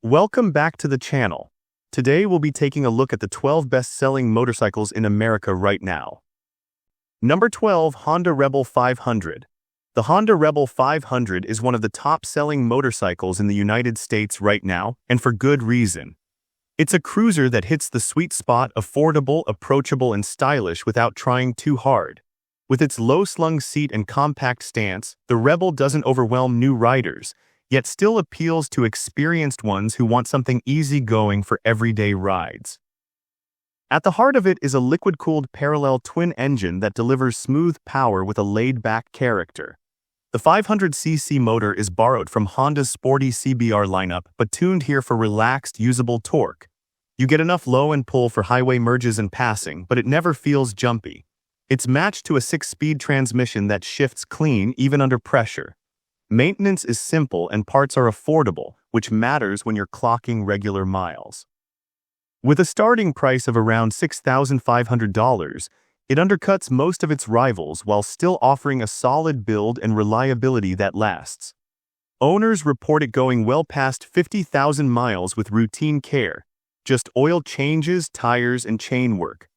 Welcome back to the channel. Today we'll be taking a look at the 12 best-selling motorcycles in America right now. Number 12, Honda Rebel 500. The Honda Rebel 500 is one of the top-selling motorcycles in the United States right now, and for good reason. It's a cruiser that hits the sweet spot, affordable, approachable, and stylish without trying too hard. With its low-slung seat and compact stance, the Rebel doesn't overwhelm new riders, yet still appeals to experienced ones who want something easygoing for everyday rides. At the heart of it is a liquid-cooled parallel twin engine that delivers smooth power with a laid-back character. The 500cc motor is borrowed from Honda's sporty CBR lineup, but tuned here for relaxed, usable torque. You get enough low and pull for highway merges and passing, but it never feels jumpy. It's matched to a 6-speed transmission that shifts clean even under pressure. Maintenance is simple and parts are affordable, which matters when you're clocking regular miles. With a starting price of around $6,500, it undercuts most of its rivals while still offering a solid build and reliability that lasts. Owners report it going well past 50,000 miles with routine care, just oil changes, tires, and chain work.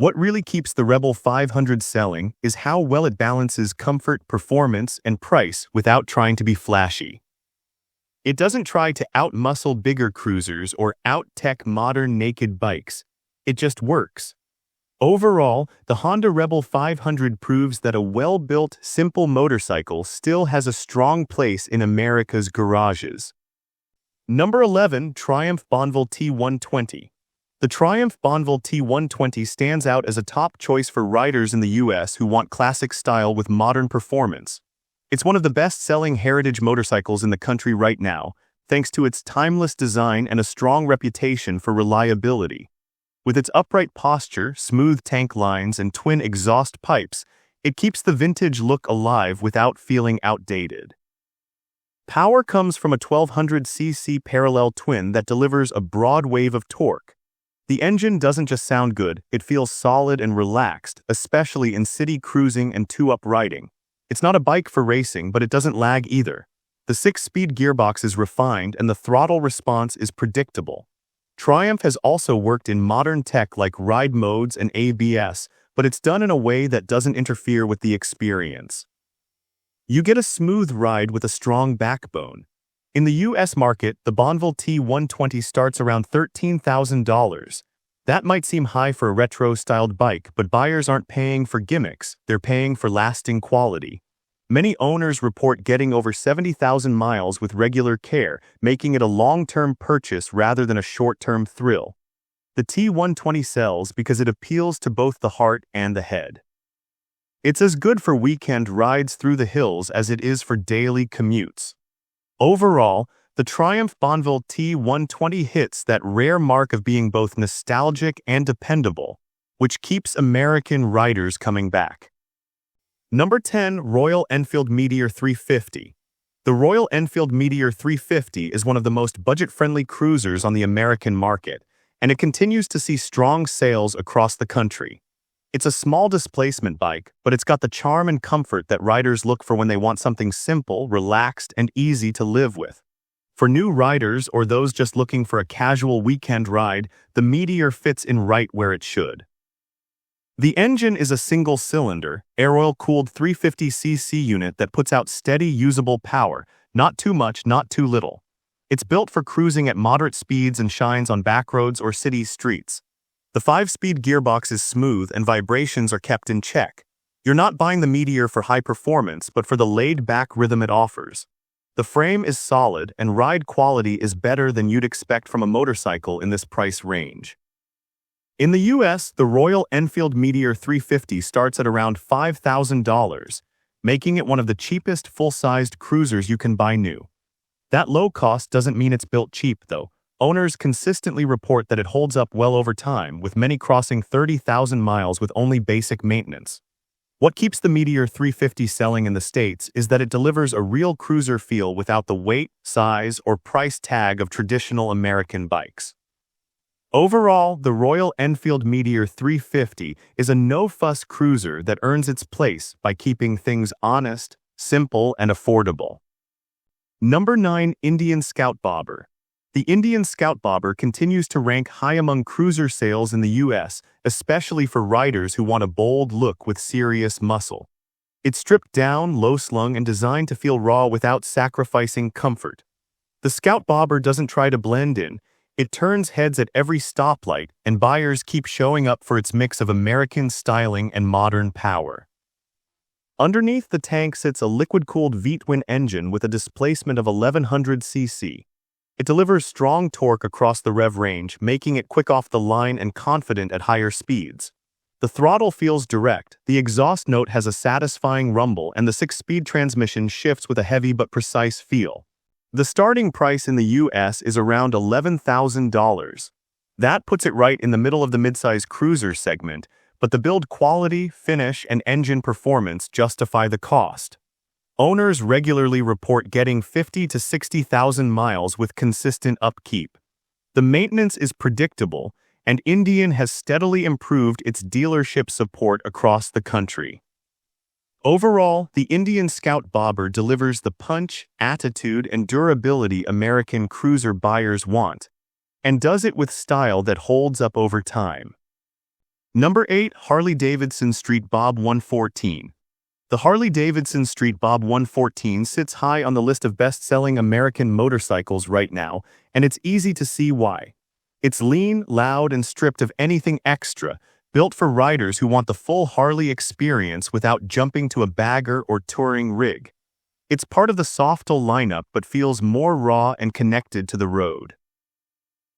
What really keeps the Rebel 500 selling is how well it balances comfort, performance, and price without trying to be flashy. It doesn't try to out-muscle bigger cruisers or out-tech modern naked bikes. It just works. Overall, the Honda Rebel 500 proves that a well-built, simple motorcycle still has a strong place in America's garages. Number 11, Triumph Bonville T120. The Triumph Bonville T120 stands out as a top choice for riders in the US who want classic style with modern performance. It's one of the best-selling heritage motorcycles in the country right now, thanks to its timeless design and a strong reputation for reliability. With its upright posture, smooth tank lines, and twin exhaust pipes, it keeps the vintage look alive without feeling outdated. Power comes from a 1200cc parallel twin that delivers a broad wave of torque. The engine doesn't just sound good, it feels solid and relaxed, especially in city cruising and two-up riding. It's not a bike for racing, but it doesn't lag either. The 6-speed gearbox is refined and the throttle response is predictable. Triumph has also worked in modern tech like ride modes and ABS, but it's done in a way that doesn't interfere with the experience. You get a smooth ride with a strong backbone. In the US market, the Bonneville T120 starts around $13,000. That might seem high for a retro-styled bike, but buyers aren't paying for gimmicks, they're paying for lasting quality. Many owners report getting over 70,000 miles with regular care, making it a long-term purchase rather than a short-term thrill. The T120 sells because it appeals to both the heart and the head. It's as good for weekend rides through the hills as it is for daily commutes. Overall, the Triumph Bonville T120 hits that rare mark of being both nostalgic and dependable, which keeps American riders coming back. Number 10, Royal Enfield Meteor 350. The Royal Enfield Meteor 350 is one of the most budget-friendly cruisers on the American market, and it continues to see strong sales across the country. It's a small displacement bike, but it's got the charm and comfort that riders look for when they want something simple, relaxed, and easy to live with. For new riders or those just looking for a casual weekend ride, the Meteor fits in right where it should. The engine is a single-cylinder, air-oil-cooled 350cc unit that puts out steady, usable power, not too much, not too little. It's built for cruising at moderate speeds and shines on backroads or city streets. The 5-speed gearbox is smooth and vibrations are kept in check. You're not buying the Meteor for high performance, but for the laid-back rhythm it offers. The frame is solid and ride quality is better than you'd expect from a motorcycle in this price range. In the US, the Royal Enfield Meteor 350 starts at around $5,000, making it one of the cheapest full-sized cruisers you can buy new. That low cost doesn't mean it's built cheap, though. Owners consistently report that it holds up well over time, with many crossing 30,000 miles with only basic maintenance. What keeps the Meteor 350 selling in the States is that it delivers a real cruiser feel without the weight, size, or price tag of traditional American bikes. Overall, the Royal Enfield Meteor 350 is a no-fuss cruiser that earns its place by keeping things honest, simple, and affordable. Number 9, Indian Scout Bobber. The Indian Scout Bobber continues to rank high among cruiser sales in the US, especially for riders who want a bold look with serious muscle. It's stripped down, low-slung, and designed to feel raw without sacrificing comfort. The Scout Bobber doesn't try to blend in. It turns heads at every stoplight, and buyers keep showing up for its mix of American styling and modern power. Underneath the tank sits a liquid-cooled V-twin engine with a displacement of 1100 cc. It delivers strong torque across the rev range, making it quick off the line and confident at higher speeds. The throttle feels direct, the exhaust note has a satisfying rumble, and the 6-speed transmission shifts with a heavy but precise feel. The starting price in the US is around $11,000. That puts it right in the middle of the midsize cruiser segment, but the build quality, finish, and engine performance justify the cost. Owners regularly report getting 50,000 to 60,000 miles with consistent upkeep. The maintenance is predictable, and Indian has steadily improved its dealership support across the country. Overall, the Indian Scout Bobber delivers the punch, attitude, and durability American cruiser buyers want, and does it with style that holds up over time. Number 8. Harley-Davidson Street Bob 114. The Harley-Davidson Street Bob 114 sits high on the list of best-selling American motorcycles right now, and it's easy to see why. It's lean, loud, and stripped of anything extra, built for riders who want the full Harley experience without jumping to a bagger or touring rig. It's part of the Softail lineup but feels more raw and connected to the road.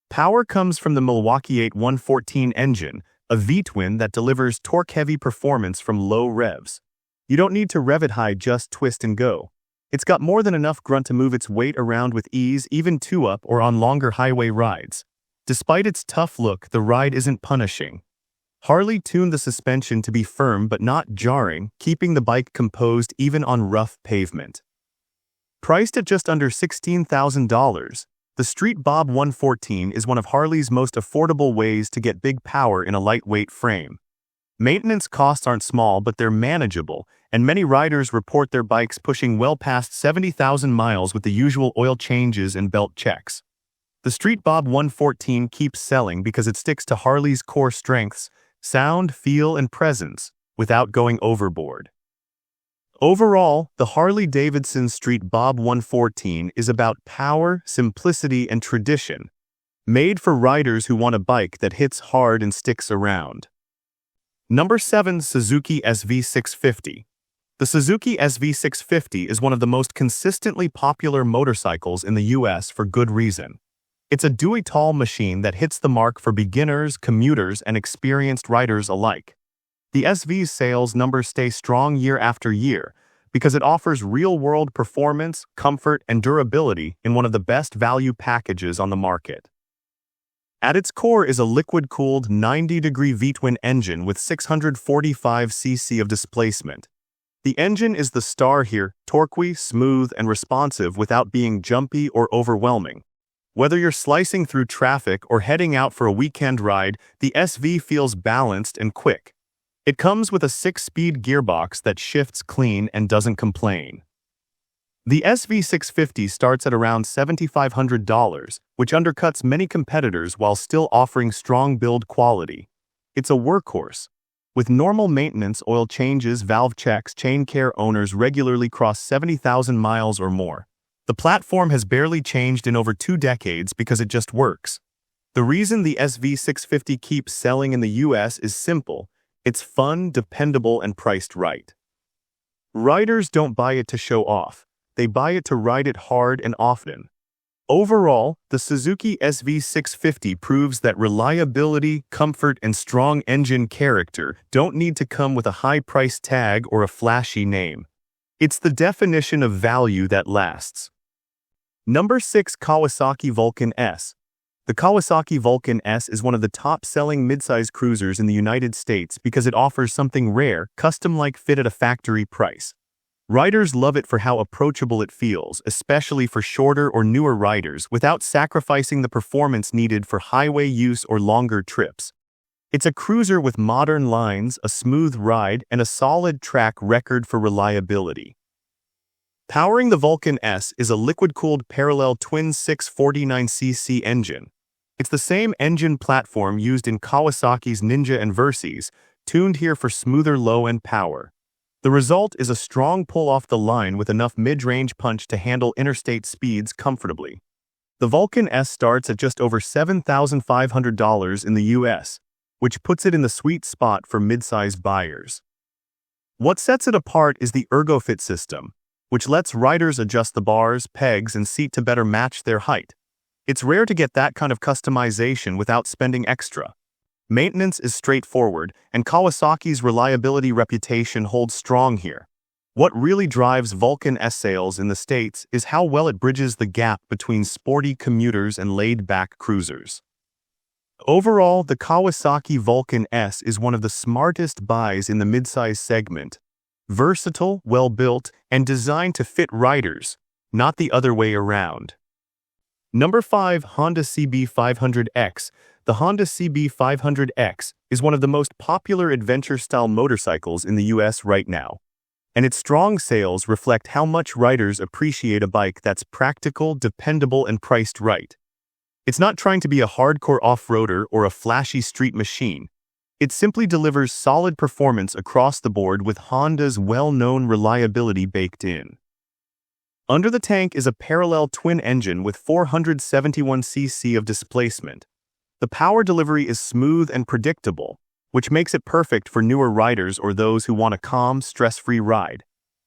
Power comes from the Milwaukee 8 114 engine, a V-twin that delivers torque-heavy performance from low revs. You don't need to rev it high, just twist and go. It's got more than enough grunt to move its weight around with ease, even two-up or on longer highway rides. Despite its tough look, the ride isn't punishing. Harley tuned the suspension to be firm but not jarring, keeping the bike composed even on rough pavement. Priced at just under $16,000, the Street Bob 114 is one of Harley's most affordable ways to get big power in a lightweight frame. Maintenance costs aren't small, but they're manageable, and many riders report their bikes pushing well past 70,000 miles with the usual oil changes and belt checks. The Street Bob 114 keeps selling because it sticks to Harley's core strengths: sound, feel, and presence, without going overboard. Overall, the Harley-Davidson Street Bob 114 is about power, simplicity, and tradition, made for riders who want a bike that hits hard and sticks around. Number 7. Suzuki SV650. The Suzuki SV650 is one of the most consistently popular motorcycles in the US for good reason. It's a dewy-tall machine that hits the mark for beginners, commuters, and experienced riders alike. The SV's sales numbers stay strong year after year because it offers real-world performance, comfort, and durability in one of the best value packages on the market. At its core is a liquid-cooled 90-degree V-twin engine with 645 cc of displacement. The engine is the star here, torquey, smooth, and responsive without being jumpy or overwhelming. Whether you're slicing through traffic or heading out for a weekend ride, the SV feels balanced and quick. It comes with a 6-speed gearbox that shifts clean and doesn't complain. The SV650 starts at around $7,500, which undercuts many competitors while still offering strong build quality. It's a workhorse. With normal maintenance, oil changes, valve checks, chain care, owners regularly cross 70,000 miles or more. The platform has barely changed in over 2 decades because it just works. The reason the SV650 keeps selling in the US is simple: it's fun, dependable, and priced right. Riders don't buy it to show off. They buy it to ride it hard and often. Overall, the Suzuki SV650 proves that reliability, comfort, and strong engine character don't need to come with a high price tag or a flashy name. It's the definition of value that lasts. Number 6. Kawasaki Vulcan S. The Kawasaki Vulcan S is one of the top-selling midsize cruisers in the United States because it offers something rare, custom-like fit at a factory price. Riders love it for how approachable it feels, especially for shorter or newer riders, without sacrificing the performance needed for highway use or longer trips. It's a cruiser with modern lines, a smooth ride, and a solid track record for reliability. Powering the Vulcan S is a liquid-cooled parallel twin 649cc engine. It's the same engine platform used in Kawasaki's Ninja and Versys, tuned here for smoother low-end power. The result is a strong pull off the line with enough mid-range punch to handle interstate speeds comfortably. The Vulcan S starts at just over $7,500 in the US, which puts it in the sweet spot for mid-size buyers. What sets it apart is the ErgoFit system, which lets riders adjust the bars, pegs, and seat to better match their height. It's rare to get that kind of customization without spending extra. Maintenance is straightforward, and Kawasaki's reliability reputation holds strong here. What really drives Vulcan S sales in the States is how well it bridges the gap between sporty commuters and laid-back cruisers. Overall, the Kawasaki Vulcan S is one of the smartest buys in the midsize segment. Versatile, well-built, and designed to fit riders, not the other way around. Number 5. Honda CB500X. The Honda CB500X is one of the most popular adventure-style motorcycles in the US right now, and its strong sales reflect how much riders appreciate a bike that's practical, dependable, and priced right. It's not trying to be a hardcore off-roader or a flashy street machine. It simply delivers solid performance across the board with Honda's well-known reliability baked in. Under the tank is a parallel twin engine with 471cc of displacement. The power delivery is smooth and predictable, which makes it perfect for newer riders or those who want a calm, stress-free ride.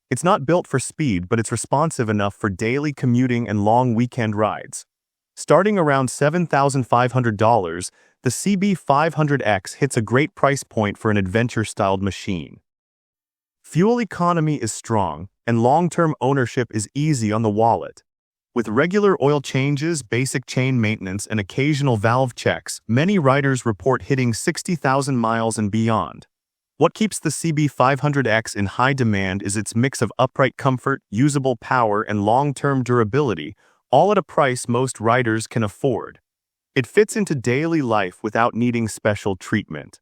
It's not built for speed, but it's responsive enough for daily commuting and long weekend rides. Starting around $7,500, the CB500X hits a great price point for an adventure-styled machine. Fuel economy is strong, and long-term ownership is easy on the wallet. With regular oil changes, basic chain maintenance, and occasional valve checks, many riders report hitting 60,000 miles and beyond. What keeps the CB500X in high demand is its mix of upright comfort, usable power, and long-term durability, all at a price most riders can afford. It fits into daily life without needing special treatment.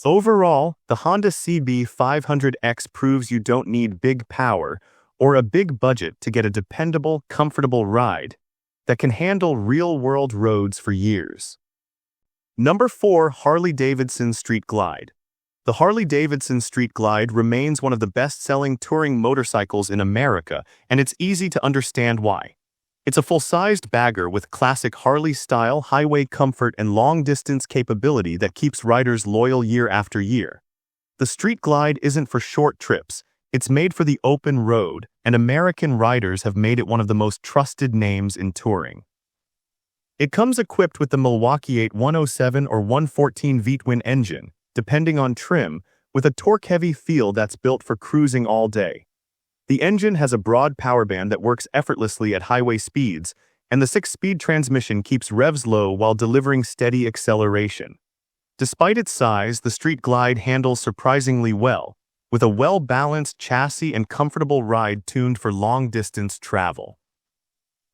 Overall, the Honda CB500X proves you don't need big power or a big budget to get a dependable, comfortable ride that can handle real-world roads for years. Number 4. Harley-Davidson Street Glide. The Harley-Davidson Street Glide remains one of the best-selling touring motorcycles in America, and it's easy to understand why. It's a full-sized bagger with classic Harley-style highway comfort and long-distance capability that keeps riders loyal year after year. The Street Glide isn't for short trips. It's made for the open road, and American riders have made it one of the most trusted names in touring. It comes equipped with the Milwaukee 8107 or 114 V-twin engine, depending on trim, with a torque-heavy feel that's built for cruising all day. The engine has a broad power band that works effortlessly at highway speeds, and the 6-speed transmission keeps revs low while delivering steady acceleration. Despite its size, the Street Glide handles surprisingly well, with a well-balanced chassis and comfortable ride tuned for long-distance travel.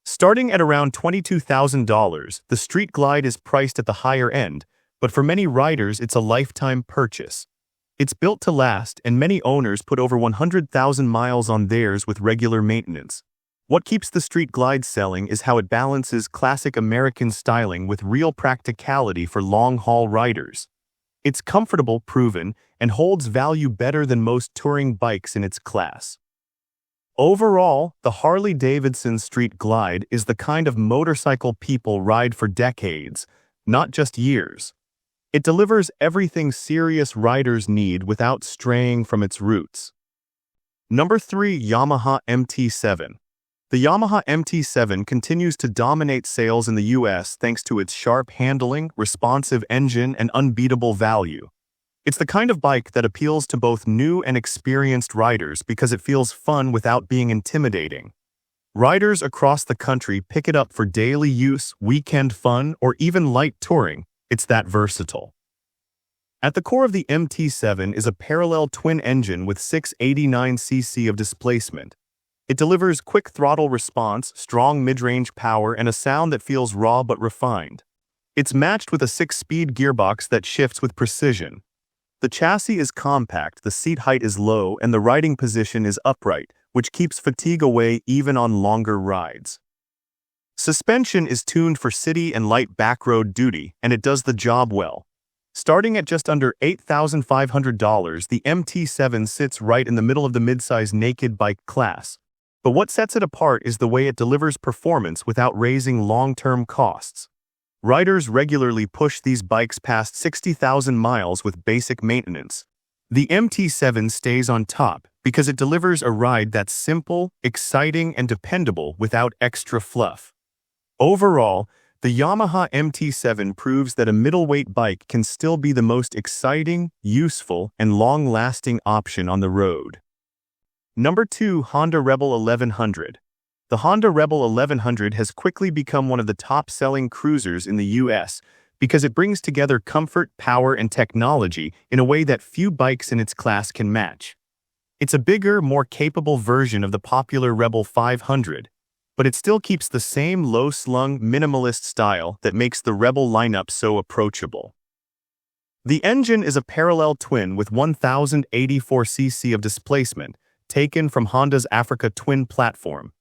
Starting at around $22,000, the Street Glide is priced at the higher end, but for many riders it's a lifetime purchase. It's built to last, and many owners put over 100,000 miles on theirs with regular maintenance. What keeps the Street Glide selling is how it balances classic American styling with real practicality for long-haul riders. It's comfortable, proven, and holds value better than most touring bikes in its class. Overall, the Harley-Davidson Street Glide is the kind of motorcycle people ride for decades, not just years. It delivers everything serious riders need without straying from its roots. Number 3. Yamaha MT7. The Yamaha MT7 continues to dominate sales in the US thanks to its sharp handling, responsive engine, and unbeatable value. It's the kind of bike that appeals to both new and experienced riders because it feels fun without being intimidating. Riders across the country pick it up for daily use, weekend fun, or even light touring. It's that versatile. At the core of the MT7 is a parallel twin engine with 689cc of displacement. It delivers quick throttle response, strong mid-range power, and a sound that feels raw but refined. It's matched with a 6-speed gearbox that shifts with precision. The chassis is compact, the seat height is low, and the riding position is upright, which keeps fatigue away even on longer rides. Suspension is tuned for city and light backroad duty, and it does the job well. Starting at just under $8,500, the MT7 sits right in the middle of the midsize naked bike class. But what sets it apart is the way it delivers performance without raising long-term costs. Riders regularly push these bikes past 60,000 miles with basic maintenance. The MT7 stays on top because it delivers a ride that's simple, exciting, and dependable without extra fluff. Overall, the Yamaha MT7 proves that a middleweight bike can still be the most exciting, useful, and long-lasting option on the road. Number 2. Honda Rebel 1100. The Honda Rebel 1100 has quickly become one of the top-selling cruisers in the US because it brings together comfort, power, and technology in a way that few bikes in its class can match. It's a bigger, more capable version of the popular Rebel 500, but it still keeps the same low-slung, minimalist style that makes the Rebel lineup so approachable. The engine is a parallel twin with 1,084 cc of displacement, taken from Honda's Africa Twin platform.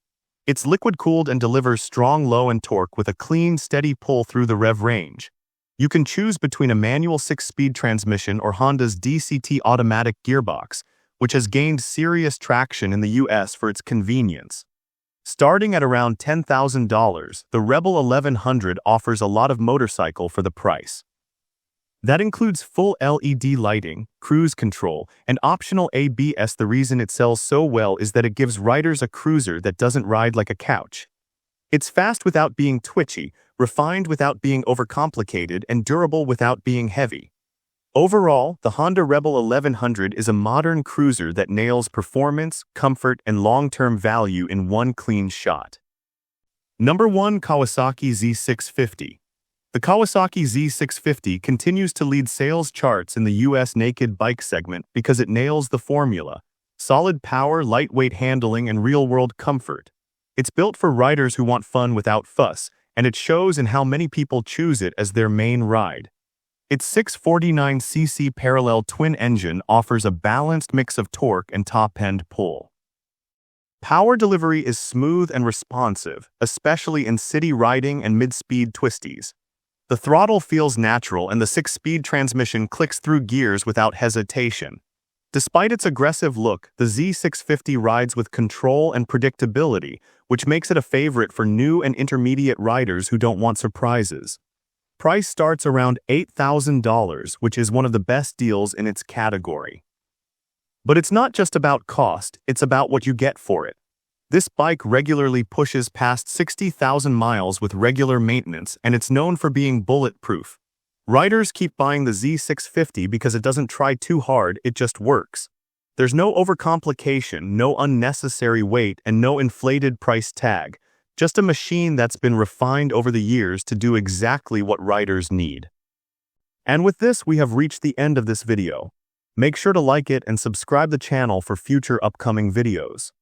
It's liquid-cooled and delivers strong low-end torque with a clean, steady pull through the rev range. You can choose between a manual 6-speed transmission or Honda's DCT automatic gearbox, which has gained serious traction in the US for its convenience. Starting at around $10,000, the Rebel 1100 offers a lot of motorcycle for the price. That includes full LED lighting, cruise control, and optional ABS. The reason it sells so well is that it gives riders a cruiser that doesn't ride like a couch. It's fast without being twitchy, refined without being overcomplicated, and durable without being heavy. Overall, the Honda Rebel 1100 is a modern cruiser that nails performance, comfort, and long-term value in one clean shot. Number 1. Kawasaki Z650. The Kawasaki Z650 continues to lead sales charts in the US naked bike segment because it nails the formula: solid power, lightweight handling, and real-world comfort. It's built for riders who want fun without fuss, and it shows in how many people choose it as their main ride. Its 649cc parallel twin engine offers a balanced mix of torque and top-end pull. Power delivery is smooth and responsive, especially in city riding and mid-speed twisties. The throttle feels natural and the 6-speed transmission clicks through gears without hesitation. Despite its aggressive look, the Z650 rides with control and predictability, which makes it a favorite for new and intermediate riders who don't want surprises. Price starts around $8,000, which is one of the best deals in its category. But it's not just about cost, it's about what you get for it. This bike regularly pushes past 60,000 miles with regular maintenance, and it's known for being bulletproof. Riders keep buying the Z650 because it doesn't try too hard, it just works. There's no overcomplication, no unnecessary weight, and no inflated price tag. Just a machine that's been refined over the years to do exactly what riders need. And with this, we have reached the end of this video. Make sure to like it and subscribe the channel for future upcoming videos.